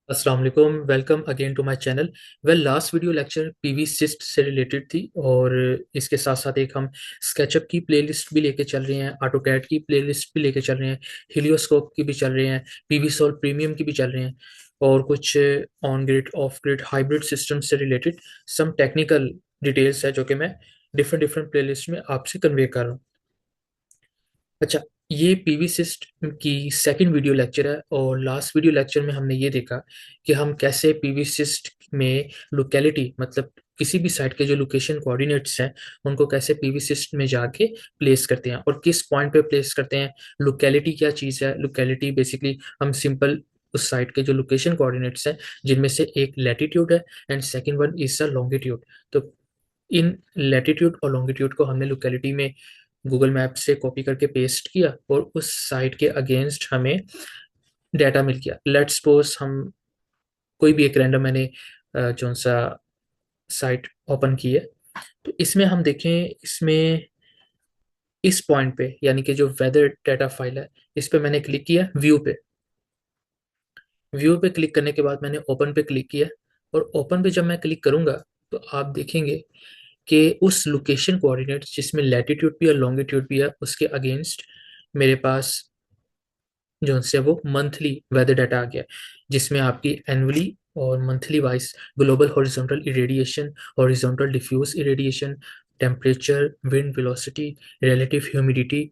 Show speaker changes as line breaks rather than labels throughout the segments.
अस्सलाम वालेकुम। Welcome again to my channel. Last video lecture PVsyst से related थी और इसके साथ साथ एक हम स्केचअप की प्लेलिस्ट भी लेके चल रहे हैं, ऑटोकैड की प्लेलिस्ट भी लेके चल रहे हैं, हीलियोस्कोप की भी चल रहे हैं, पीवी सॉल्व प्रीमियम की भी चल रहे हैं और कुछ on grid of grid hybrid system से रिलेटेड सम टेक्निकल डिटेल्स है जो कि मैं डिफरेंट डिफरेंट प्लेलिस्ट में आपसे कन्वे कर रहा हूँ। अच्छा, ये पीवी सिस्ट की सेकंड वीडियो लेक्चर है और लास्ट वीडियो लेक्चर में हमने ये देखा कि हम कैसे पीवी सिस्ट में लोकेलिटी मतलब किसी भी साइट के जो लोकेशन कोऑर्डिनेट्स हैं उनको कैसे पीवी सिस्ट में जाके प्लेस करते हैं और किस पॉइंट पे प्लेस करते हैं। लोकेलिटी क्या चीज़ है? लोकेलिटी बेसिकली हम सिंपल उस साइट के जो लोकेशन कोऑर्डिनेट्स हैं जिनमें से एक लैटिट्यूड है and second one is the longitude. तो इन लैटिट्यूड और लॉन्गिट्यूड को हमने लोकेलिटी में गूगल मैप से कॉपी करके पेस्ट किया और उस साइट के अगेंस्ट हमें डाटा मिल गया। लेट्स सपोज हम कोई भी एक रैंडम मैंने जो सा साइट ओपन की है, तो इसमें हम देखें, इसमें इस पॉइंट पे यानी कि जो वेदर डाटा फाइल है इस पे मैंने क्लिक किया। व्यू पे क्लिक करने के बाद मैंने ओपन पे क्लिक किया और ओपन पे जब मैं क्लिक करूंगा तो आप देखेंगे कि उस लोकेशन कोऑर्डिनेट जिसमें लैटिट्यूड भी और लॉन्गिट्यूड भी है उसके अगेंस्ट मेरे पास जो से वो मंथली वेदर डाटा आ गया, जिसमें आपकी एनुअली और monthly wise global horizontal irradiation, horizontal diffuse irradiation, temperature, wind velocity, relative humidity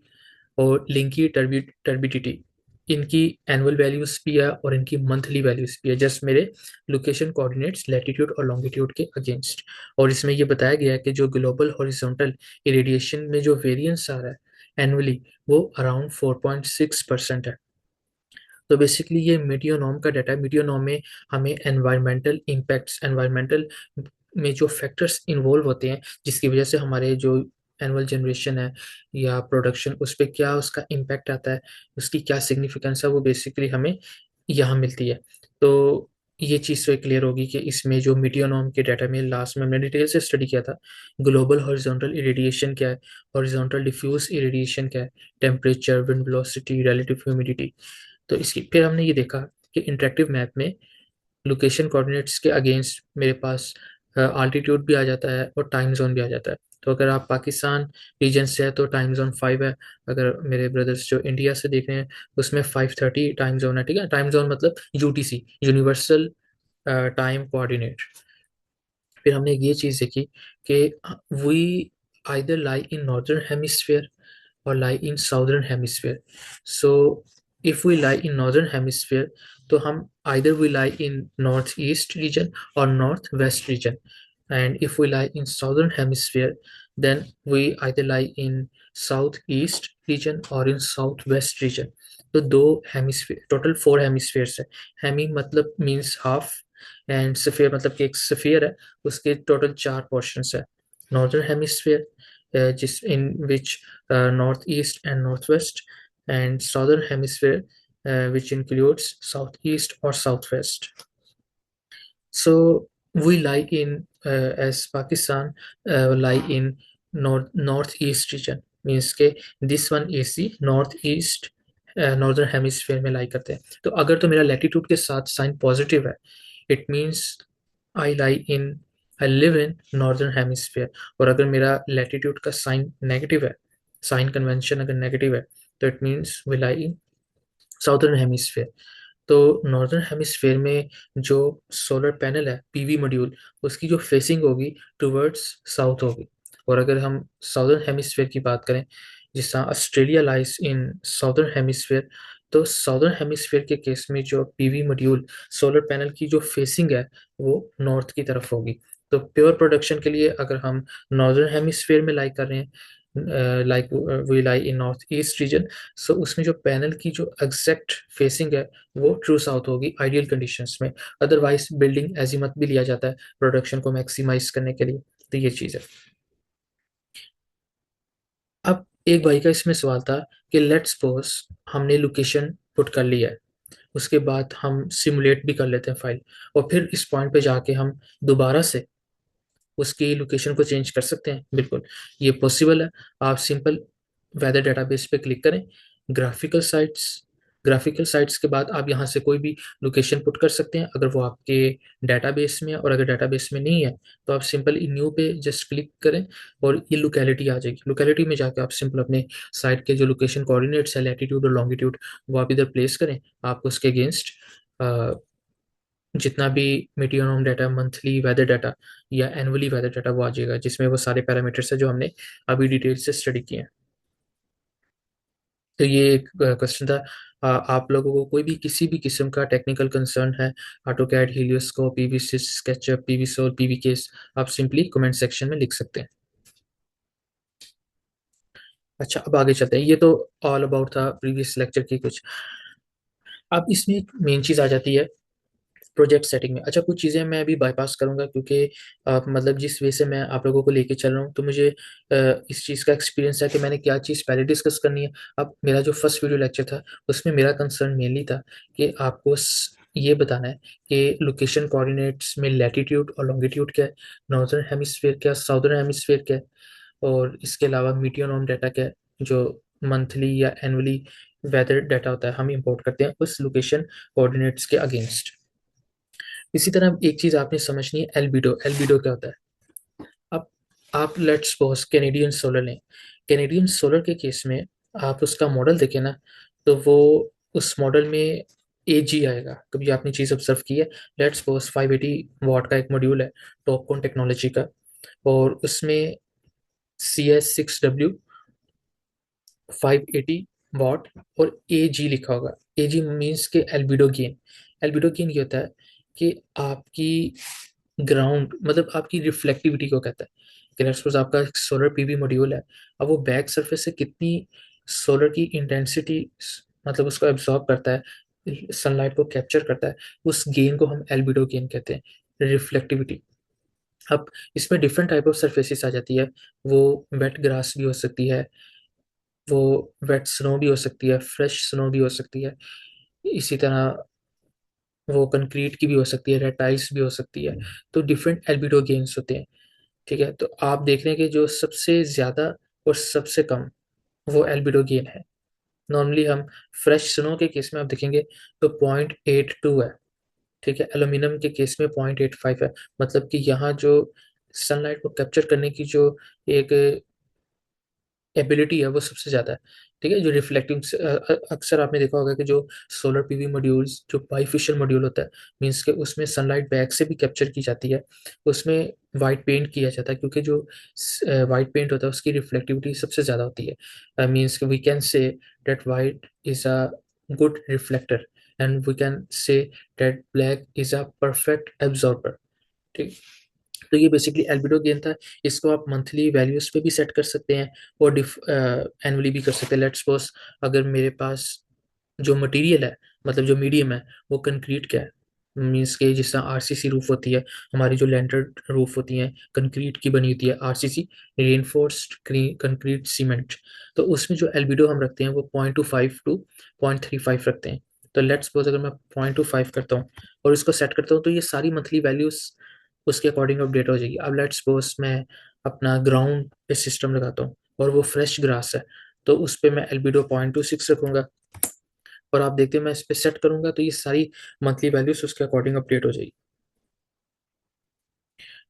और लिंकी टर्बिडिटी, इनकी एनुअल वैल्यूज भी है और इनकी मंथली वैल्यूज भी है जस्ट मेरे लोकेशन कोऑर्डिनेट्स लैटिट्यूड और लॉन्गिट्यूड के अगेंस्ट। और इसमें ये बताया गया है कि जो ग्लोबल हॉरिजॉन्टल इरेडिएशन में जो वेरिएंस आ रहा है एनुअली वो अराउंड 4.6% है। तो बेसिकली ये मीडियोनॉम का डाटा है। मीडियोनॉम में हमें एनवायरमेंटल इम्पैक्ट्स, एनवायरमेंटल में जो फैक्टर्स इन्वॉल्व होते हैं जिसकी वजह से हमारे जो एनुअल जनरेशन है या प्रोडक्शन उस पर क्या उसका इम्पैक्ट आता है, उसकी क्या सिग्निफिकेंस है, वो बेसिकली हमें यहाँ मिलती है। तो ये चीज़ तो क्लियर होगी कि इसमें जो मीडियोनॉम के डाटा में लास्ट में हमने डिटेल से स्टडी किया था, ग्लोबल हॉरिजॉन्टल इरेडिएशन क्या है, हॉरिजॉन्टल डिफ्यूज इरेडिएशन क्या है, temperature, wind velocity, relative humidity. तो इसकी फिर हमने ये देखा कि इंटरेक्टिव मैप में लोकेशन कोऑर्डिनेट्स के अगेंस्ट मेरे पास आल्टीट्यूड भी आ जाता है और टाइम जोन भी आ जाता है। तो अगर आप पाकिस्तान रीजन से है तो टाइम जोन 5 है। अगर मेरे ब्रदर्स जो इंडिया से देख रहे हैं उसमें 5:30 टाइम जोन है। ठीक है, टाइम जोन मतलब यूटीसी, यूनिवर्सल टाइम कोऑर्डिनेट। फिर हमने ये चीज़ देखी कि we either lie in northern hemisphere or lie in southern hemisphere. So if we lie in northern hemisphere, तो हम either we lie in northeast region or northwest region, and if we lie in southern hemisphere then we either lie in southeast region or in southwest region. तो दो hemisphere, total 4 hemispheres है। Hemy मतलब means half and sphere मतलब कि एक sphere है, उसके total 4 portions है। Northern hemisphere just in which northeast and northwest, and southern hemisphere which includes southeast or southwest. So we lie in as Pakistan lie in northeast region, means के this one is the northeast northern hemisphere में लाई करते हैं। तो अगर तो मेरा latitude के साथ साइन पॉजिटिव है, it means I lie in, I live in northern hemisphere. और अगर मेरा लैटिट्यूड का साइन नेगेटिव है, साइन कन्वेंशन अगर नेगेटिव है, तो it means we lie in southern hemisphere. तो नॉर्दर्न हेमिस्फीयर में जो सोलर पैनल है, पीवी मॉड्यूल, उसकी जो फेसिंग होगी टुवर्ड्स साउथ होगी। और अगर हम साउदर्न हेमिस्फीयर की बात करें, जिस तरह Australia lies in southern hemisphere, तो साउदर्न हेमिस्फीयर के केस में जो पीवी मॉड्यूल सोलर पैनल की जो फेसिंग है वो नॉर्थ की तरफ होगी। तो प्योर प्रोडक्शन के लिए अगर हम नॉर्दर्न हेमिस्फीयर में लाई कर रहे हैं, like we lie in north east region, so उसमें जो पैनल की जो एग्जैक्ट फेसिंग है वो ट्रू साउथ होगी आइडियल कंडीशंस में। अदरवाइज बिल्डिंग एजीमत भी लिया जाता है प्रोडक्शन को मैक्सिमाइज करने के लिए। तो ये चीज़ है। अब एक भाई का इसमें सवाल था कि लेट्स सपोज हमने लोकेशन पुट कर लिया है, उसके बाद हम सिमुलेट भी कर लेते हैं फाइल और फिर इस पॉइंट पे जाके हम दोबारा से उसकी लोकेशन को चेंज कर सकते हैं। बिल्कुल ये पॉसिबल है। आप सिंपल वेदर डेटाबेस पे क्लिक करें, ग्राफिकल साइट्स, ग्राफिकल साइट्स के बाद आप यहाँ से कोई भी लोकेशन पुट कर सकते हैं अगर वो आपके डेटाबेस में है, और अगर डेटाबेस में नहीं है तो आप सिंपल न्यू पे जस्ट क्लिक करें और ये लोकेलिटी आ जाएगी। लोकेलिटी में जाकर आप सिंपल अपने साइट के जो लोकेशन कोऑर्डिनेट्स है, लैटिट्यूड और लॉन्गिट्यूड, वो आप इधर प्लेस करें। आपको उसके अगेंस्ट जितना भी मीटियोनोम डाटा, मंथली वेदर डाटा या एनुअली वेदर डाटा, वो आ जाएगा, जिसमें वो सारे पैरामीटर्स है जो हमने अभी डिटेल से स्टडी किए हैं। तो ये एक क्वेश्चन था। आप लोगों को कोई भी किसी भी किस्म का टेक्निकल कंसर्न है, ऑटोकैड, हीलियोस्कोप, पीवी6, स्केचअप, पीवीसोल, पीवीकेस, आप सिंपली कमेंट सेक्शन में लिख सकते हैं। अच्छा, अब आगे चलते हैं। ये तो ऑल अबाउट था प्रीवियस लेक्चर की कुछ। अब इसमें एक मेन चीज़ आ जाती है प्रोजेक्ट सेटिंग में। अच्छा, कुछ चीज़ें मैं अभी बाईपास करूंगा क्योंकि मतलब जिस वे से मैं आप लोगों को लेके चल रहा हूँ, तो मुझे इस चीज़ का एक्सपीरियंस है कि मैंने क्या चीज़ पहले डिस्कस करनी है। अब मेरा जो फर्स्ट वीडियो लेक्चर था उसमें मेरा कंसर्न मेनली था कि आपको ये बताना है कि लोकेशन कोऑर्डिनेट्स में लैटिट्यूड और लॉन्गिट्यूड क्या है, नॉर्दर्न हेमिस्फीयर क्या, साउदर्न हेमिस्फीयर क्या है, और इसके अलावा मीटियोनोम डाटा क्या है, जो मंथली या एनुअली वेदर डाटा होता है, हम इंपोर्ट करते हैं उस लोकेशन कोऑर्डिनेट्स के अगेंस्ट। इसी तरह एक चीज आपने समझनी है, एल्बिडो। एल्बिडो क्या होता है? अब आप लेट्स सपोज कैनेडियन सोलर लें। कैनेडियन सोलर के केस में आप उसका मॉडल देखें ना, तो वो उस मॉडल में AG आएगा। कभी आपने चीज ऑब्जर्व की है? लेट्स सपोज 580 वाट का एक मॉड्यूल है टॉपकॉन टेक्नोलॉजी का, और उसमें CS6W 580 वाट और AG लिखा होगा। AG मीन्स के एल्बिडो गेन। एल्बिडो गेन ये होता है कि आपकी ग्राउंड, मतलब आपकी रिफ्लेक्टिविटी को कहता है कि लेट्स सपोज आपका सोलर PV मॉड्यूल है। अब वो बैक सरफेस से कितनी सोलर की इंटेंसिटी, मतलब उसको एब्जॉर्ब करता है, सनलाइट को कैप्चर करता है, उस गेन को हम एल्बिडो गेन कहते हैं, रिफ्लेक्टिविटी। अब इसमें डिफरेंट टाइप ऑफ सरफेसेस आ जाती है। वो वेट ग्रास भी हो सकती है, वो वेट स्नो भी हो सकती है, फ्रेश स्नो भी हो सकती है, इसी तरह वो कंक्रीट की भी हो सकती है, रेटाइल्स भी हो सकती है। तो डिफरेंट एल्बिडो गेन्स होते हैं। ठीक है, तो आप देख रहे हैं कि जो सबसे ज्यादा और सबसे कम, वो एल्बिडो गेन है। नॉर्मली हम फ्रेश स्नो के केस में आप देखेंगे तो 0.82 है। ठीक है, एल्यूमिनियम के केस में 0.85 है। मतलब कि यहाँ जो सनलाइट को कैप्चर करने की जो एक एबिलिटी है वो सबसे ज्यादा है। ठीक है, जो रिफ्लेक्टिंग, अक्सर आपने देखा होगा कि जो सोलर PV मॉड्यूल्स, जो बाइफेशियल मॉड्यूल होता है, मीन्स के उसमें सनलाइट बैक से भी कैप्चर की जाती है, उसमें वाइट पेंट किया जाता है, क्योंकि जो वाइट पेंट होता है उसकी रिफ्लेक्टिविटी सबसे ज्यादा होती है। Means we can say that white is a good reflector, and we can say that black is a perfect absorber. ठीक। तो ये बेसिकली एल्बिडो गेन था। इसको आप मंथली वैल्यूज पे भी सेट कर सकते हैं और एनुअली भी कर सकते हैं। लेट्स सपोज अगर मेरे पास जो मटेरियल है, मतलब जो मीडियम है, वो कंक्रीट का है, मीन्स के जिस तरह RCC रूफ होती है, हमारी जो लैंटर रूफ होती है कंक्रीट की बनी होती है, RCC, रेनफोर्स्ड कंक्रीट सीमेंट। तो उसमें जो एल्बिडो हम रखते हैं वो 0.25 to 0.35 रखते हैं। तो लेट्स सपोज अगर मैं 0.25 करता हूँ और इसको सेट करता हूँ, तो ये सारी मंथली वैल्यूज उसके अकॉर्डिंग अपडेट हो जाएगी। अब लेट्स सपोज मैं अपना ग्राउंड पे सिस्टम लगाता हूँ और वो फ्रेश ग्रास है, तो उस पे मैं एल्बिडो 0.26 रखूंगा, और आप देखते हैं मैं इस पे सेट करूंगा तो ये सारी मंथली वैल्यूज उसके अकॉर्डिंग अपडेट हो जाएगी।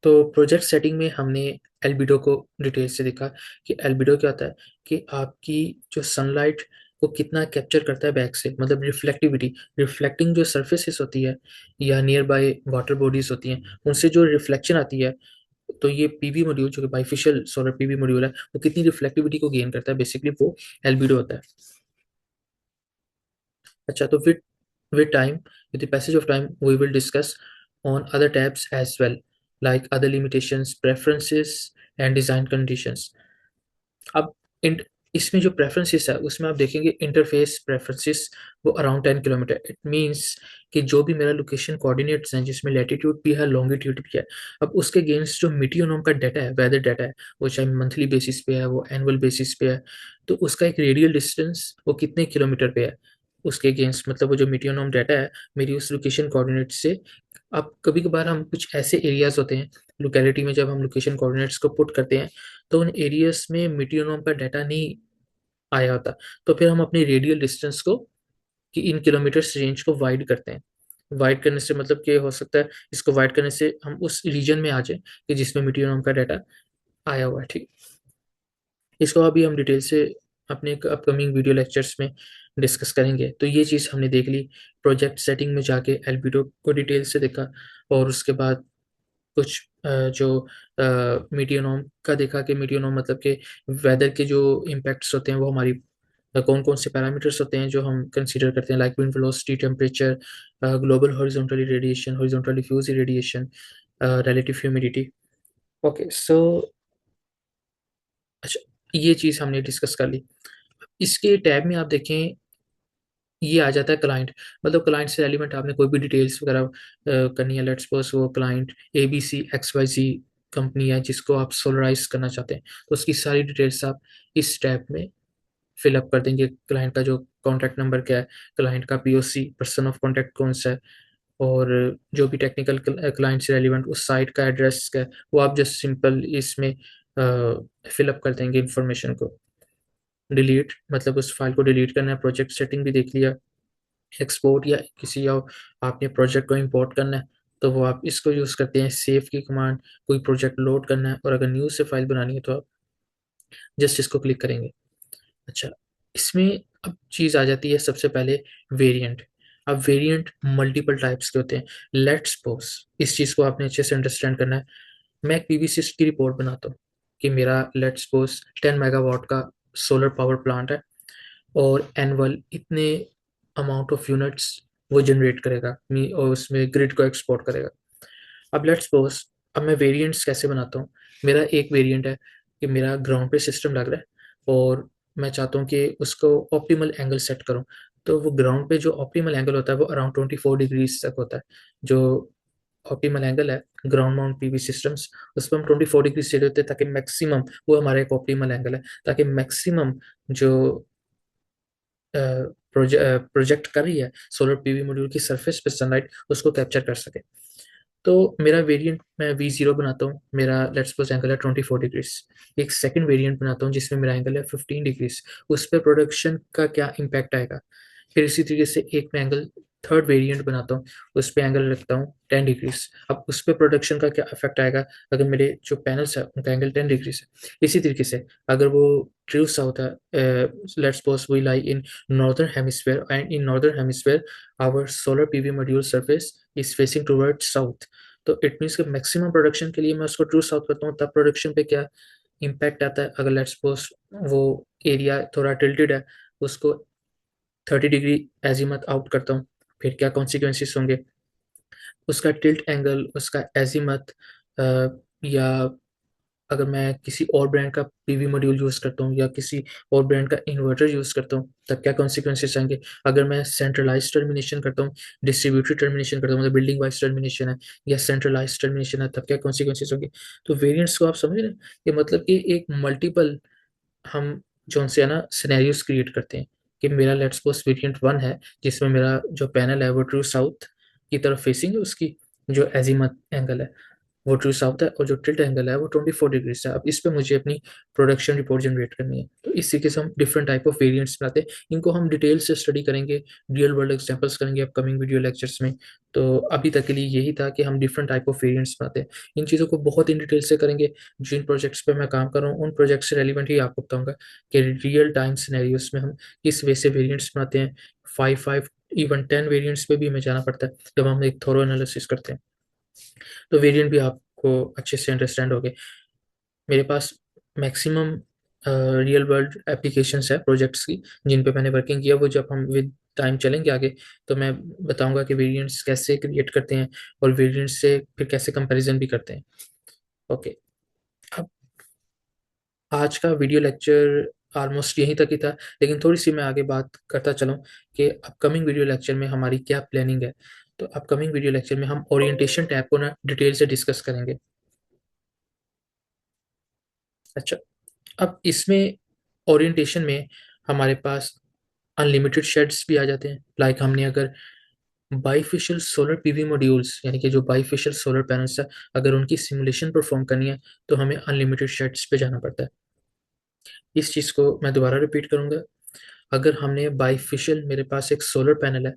तो प्रोजेक्ट सेटिंग में हमने एल्बिडो को डिटेल से देखा कि एल्बिडो क्या होता है, कि आपकी जो सनलाइट को कितना कैप्चर करता है बैक से, मतलब रिफ्लेक्टिविटी, रिफ्लेक्टिंग जो सरफेसेस होती है या नियर बाय वाटर बॉडीज होती हैं, उनसे जो रिफ्लेक्शन आती है, तो ये PV मॉड्यूल जो कि बाइफेशियल सोलर PV मॉड्यूल है, वो कितनी रिफ्लेक्टिविटी को गेन करता है, बेसिकली वो एल्बिडो होता है। अच्छा, तो with time, with the passage of time, we will discuss on other tabs as well, like other limitations, preferences and design conditions. अब इसमें जो प्रेफरेंसेस है उसमें आप देखेंगे इंटरफेस प्रेफरेंसेस, वो अराउंड 10 किलोमीटर। इट मींस कि जो भी मेरा लोकेशन कोऑर्डिनेट्स हैं, जिसमें लैटिट्यूड भी है, लॉन्गिट्यूड भी है, अब उसके अगेंस्ट जो मीटियोनोम का डाटा है, वेदर डाटा है, वो चाहे मंथली बेसिस पे है, वो एनुअल बेसिस पे है, तो उसका एक रेडियल डिस्टेंस वो कितने किलोमीटर पे है उसके अगेंस्ट, मतलब वो जो मीटियोनोम डाटा है मेरी उस लोकेशन कोऑर्डिनेट से। अब कभी कभार हम कुछ ऐसे एरियाज होते हैं लोकेलिटी में, जब हम लोकेशन कोऑर्डिनेट्स को पुट करते हैं तो उन एरियाज में मीटियोनोम का डाटा नहीं आया होता, तो फिर हम अपनी रेडियल डिस्टेंस को कि इन किलोमीटर्स रेंज को वाइड करते हैं। वाइड करने से मतलब कि हो सकता है इसको वाइड करने से हम उस रीजन में आ जाए कि जिसमें मीडियम का डाटा आया हुआ है। ठीक, इसको अभी हम डिटेल से अपने अपकमिंग वीडियो लेक्चर्स में डिस्कस करेंगे। तो ये चीज़ हमने देख ली, प्रोजेक्ट सेटिंग में जाके एल्बिडो को डिटेल से देखा, और उसके बाद कुछ जो मीडियोनोम का देखा कि मीडियोनोम मतलब कि वेदर के जो इम्पैक्ट्स होते हैं वो हमारी कौन कौन से पैरामीटर्स होते हैं जो हम कंसीडर करते हैं, like wind velocity, temperature, global horizontal radiation, horizontal diffuse radiation, relative humidity. Okay, so अच्छा, ये चीज़ हमने डिस्कस कर ली। इसके टैब में आप देखें, ये आ जाता है क्लाइंट, मतलब क्लाइंट से एलिमेंट आपने कोई भी डिटेल्स वगैरह करनी है, लेट्स सपोज वो क्लाइंट ABC XYZ कंपनी है जिसको आप सोलराइज करना चाहते हैं, तो उसकी सारी डिटेल्स आप इस टैब में फिलअप कर देंगे। क्लाइंट का जो कॉन्टैक्ट नंबर क्या है, क्लाइंट का POC, पर्सन ऑफ कॉन्टैक्ट कौन सा है, और जो भी टेक्निकल क्लाइंट से रेलिवेंट उस साइट का एड्रेस क्या है, वो आप जस्ट सिंपल इसमें फिलअप कर देंगे इन्फॉर्मेशन को। डिलीट मतलब उस फाइल को डिलीट करना है। प्रोजेक्ट सेटिंग भी देख लिया। एक्सपोर्ट या किसी और आपने प्रोजेक्ट को इंपोर्ट करना है तो वो आप इसको यूज़ करते हैं, सेव की कमांड। कोई प्रोजेक्ट लोड करना है और अगर न्यू से फाइल बनानी है तो आप जस्ट इसको क्लिक करेंगे। अच्छा, इसमें अब चीज़ आ जाती है सबसे पहले वेरिएंट। अब वेरिएंट मल्टीपल टाइप्स के होते हैं। लेट्स सपोज, इस चीज़ को आपने अच्छे से अंडरस्टैंड करना है। मैं एक PV सिस्ट की रिपोर्ट बनाता हूँ कि मेरा लेट्स सपोज 10 मेगावाट का सोलर पावर प्लांट है और एनुअल इतने अमाउंट ऑफ यूनिट्स वो जनरेट करेगा और उसमें ग्रिड को एक्सपोर्ट करेगा। अब लेट्स सपोज, अब मैं वेरिएंट्स कैसे बनाता हूँ। मेरा एक वेरिएंट है कि मेरा ग्राउंड पे सिस्टम लग रहा है और मैं चाहता हूँ कि उसको ऑप्टिमल एंगल सेट करूँ। तो वो ग्राउंड पे जो ऑप्टिमल एंगल होता है वो अराउंड 24 डिग्रीज तक होता है। जो ऑप्टिमल एंगल है ग्राउंड माउंट PV सिस्टम्स, उस पर हम 24 डिग्री सेट होते हैं ताकि मैक्सिमम, वो हमारा एक ऑप्टिमल एंगल है ताकि मैक्सिमम जो प्रोजेक्ट कर रही है सोलर PV मॉड्यूल की सरफेस पे सनलाइट उसको कैप्चर कर सके। तो मेरा वेरिएंट मैं V0 बनाता हूँ, मेरा लेट्स सपोज एंगल है 24 डिग्रीज। एक सेकंड वेरिएंट बनाता हूँ जिसमें मेरा एंगल है 15 डिग्रीज। उस पर प्रोडक्शन का क्या इम्पैक्ट आएगा। फिर इसी तरीके से एक मैं एंगल थर्ड वेरिएंट बनाता हूँ, उस पर एंगल रखता हूँ 10 डिग्रीज। अब उस पर प्रोडक्शन का क्या इफेक्ट आएगा अगर मेरे जो पैनल्स है उनका एंगल 10 डिग्रीज है। इसी तरीके से अगर वो ट्रू साउथ है, let's suppose we lie in northern hemisphere and in northern hemisphere our solar PV module surface is facing toward south, तो इट मीन्स कि मैक्सिमम प्रोडक्शन के लिए मैं उसको ट्रू साउथ करता हूँ, तब प्रोडक्शन पे क्या इम्पैक्ट आता है। अगर लेट्स सपोज वो एरिया थोड़ा टिल्टेड है, उसको 30 डिग्री एजीमथ आउट करता हूँ, फिर क्या कॉन्सिक्वेंसेस होंगे। उसका टिल्ट एंगल, उसका एजीमथ, या अगर मैं किसी और ब्रांड का PV मॉड्यूल यूज़ करता हूँ या किसी और ब्रांड का इन्वर्टर यूज़ करता हूँ तब क्या कॉन्सिक्वेंसेस आएंगे। अगर मैं सेंट्रलाइज टर्मिनेशन करता हूँ, डिस्ट्रीब्यूटेड टर्मिनेशन करता हूँ, मतलब बिल्डिंग वाइज टर्मिनेशन है या सेंट्रलाइज टर्मिनेशन है, तब क्या कॉन्सिक्वेंसेस होंगे। तो वेरिएंट्स को आप समझ रहे हैं, ये मतलब कि एक मल्टीपल हम जो से है ना सिनेरियोस क्रिएट करते हैं कि मेरा लेट्स सपोज वेरिएंट 1 है जिसमें मेरा जो पैनल है वो ट्रू साउथ की तरफ फेसिंग है, उसकी जो एजीमथ एंगल है वो ट्रू साउथ है और जो टिल्ट एंगल है वो 24 डिग्री है। अब इस पे मुझे अपनी प्रोडक्शन रिपोर्ट जनरेट करनी है, तो इस तरीके से हम डिफरेंट टाइप ऑफ वेरिएंट्स बनाते हैं। इनको हम डिटेल से स्टडी करेंगे, रियल वर्ल्ड एग्जांपल्स करेंगे अपकमिंग वीडियो लेक्चर्स में। तो अभी तक के लिए यही था कि हम डिफरेंट टाइप ऑफ वेरिएंट्स बनाते हैं। इन चीज़ों को बहुत इन डिटेल से करेंगे। जिन प्रोजेक्ट्स पे मैं काम कर रहा हूँ उन प्रोजेक्ट से रेलिवेंट ही आपको बताऊंगा कि रियल टाइम सिनेरियोस में हम किस वे से वेरिएंट्स बनाते हैं। 5 इवन 10 वेरिएंट्स पे भी हमें जाना पड़ता है जब हम एक थोरो एनालिसिस करते हैं। तो वेरिएंट भी आपको अच्छे से अंडरस्टैंड हो गए। मेरे पास मैक्सिमम रियल वर्ल्ड एप्लीकेशंस है प्रोजेक्ट्स की जिन पे मैंने वर्किंग किया। वो जब हम विद टाइम चलेंगे आगे तो मैं बताऊंगा कि वेरिएंट्स कैसे क्रिएट करते हैं और वेरिएंट्स से फिर कैसे कंपैरिजन भी करते हैं। ओके, अब आज का वीडियो लेक्चर ऑलमोस्ट यहीं तक ही था, लेकिन थोड़ी सी मैं आगे बात करता चलूँ कि अपकमिंग वीडियो लेक्चर में हमारी क्या प्लानिंग है। तो अपकमिंग वीडियो लेक्चर में हम ओरिएंटेशन टैब को ना डिटेल से डिस्कस करेंगे। अच्छा, अब इसमें ओरिएंटेशन में हमारे पास अनलिमिटेड शेड्स भी आ जाते हैं। लाइक हमने अगर बाईफेशियल सोलर PV मॉड्यूल्स यानी कि जो बाईफेशियल सोलर पैनल्स है, अगर उनकी सिमुलेशन परफॉर्म करनी है तो हमें अनलिमिटेड शेड्स पे जाना पड़ता है। इस चीज़ को मैं दोबारा रिपीट करूंगा। अगर हमने बाईफिशियल, मेरे पास एक सोलर पैनल है,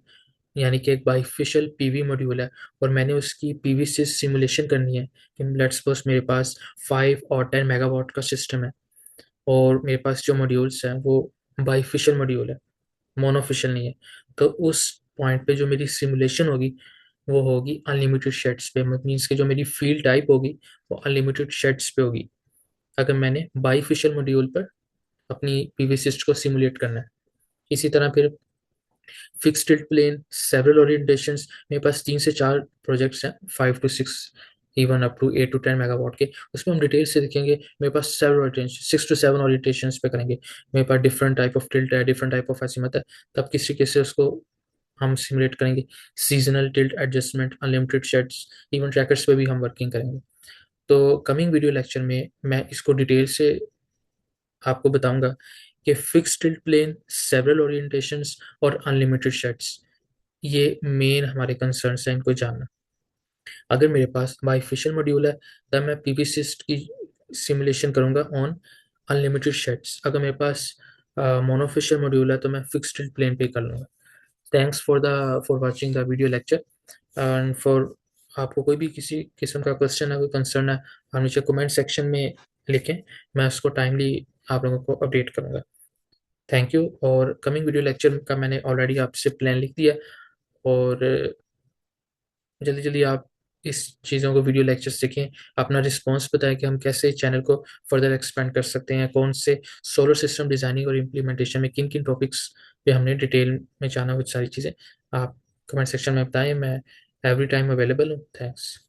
यानी कि एक बाईफिशियल पीवी मॉड्यूल है, और मैंने उसकी पीवी से सिमुलेशन करनी है कि लेट्स सपोज मेरे पास 5 और 10 मेगावाट का सिस्टम है, और मेरे पास जो मॉड्यूल्स हैं वो बाईफिशियल मॉड्यूल है, मोनोफिशियल नहीं है। तो उस पॉइंट पे जो मेरी सिमुलेशन होगी वो होगी अनलिमिटेड शेड्स पे, मीन्स कि जो मेरी फील्ड टाइप होगी वो अनलिमिटेड शेड्स पे होगी, अगर मैंने बाईफिशियल मॉड्यूल पर अपनी पीवी सिस्ट को सिमुलेट करना है। इसी तरह फिर fixed tilt plane, several orientations, मेरे पास 3 से 4 प्रोजेक्ट्स हैं, 5 to 6, even up to 8 to 10 megawatt के। उसमें हम डिटेल से देखेंगे। मेरे पास सेवरल ओरिएंटेशन, 6 to 7 ओरिएंटेशंस पे करेंगे। मेरे पास डिफरेंट टाइप ऑफ टिल्ट है, डिफरेंट टाइप ऑफ असीमत है, तब किस तरीके से उसको हम सिमुलेट करेंगे। Seasonal tilt adjustment, unlimited shades, even trackers पे भी हम वर्किंग करेंगे। तो कमिंग वीडियो लेक्चर में मैं इसको डिटेल से आपको बताऊंगा कि fixed tilt plane, several orientations और अनलिमिटेड शेड्स, ये मेन हमारे कंसर्न्स हैं, इनको जानना। अगर मेरे पास बाईफिशियल मॉड्यूल है तब मैं पीवी सिस्ट की सिमुलेशन करूंगा ऑन अनलिमिटेड शेड्स। अगर मेरे पास मोनोफिशियल मॉड्यूल है तो मैं फिक्स्ड टिल्ट प्लेन पे कर लूंगा। Thanks for watching the video lecture and for, आपको कोई भी किसी किस्म का क्वेश्चन है, कोई कंसर्न है, आप नीचे कमेंट सेक्शन में लिखें, मैं उसको टाइमली आप लोगों को अपडेट करूंगा। Thank you. और कमिंग वीडियो लेक्चर का मैंने ऑलरेडी आपसे प्लान लिख दिया, और जल्दी जल्दी आप इस चीज़ों को वीडियो लेक्चर सीखें, अपना रिस्पांस बताएं कि हम कैसे चैनल को फर्दर एक्सपेंड कर सकते हैं, कौन से सोलर सिस्टम डिज़ाइनिंग और इम्प्लीमेंटेशन में किन किन टॉपिक्स पे हमने डिटेल में जाना, वो सारी चीज़ें आप कमेंट सेक्शन में बताएं। मैं एवरी टाइम अवेलेबल हूँ। थैंक्स।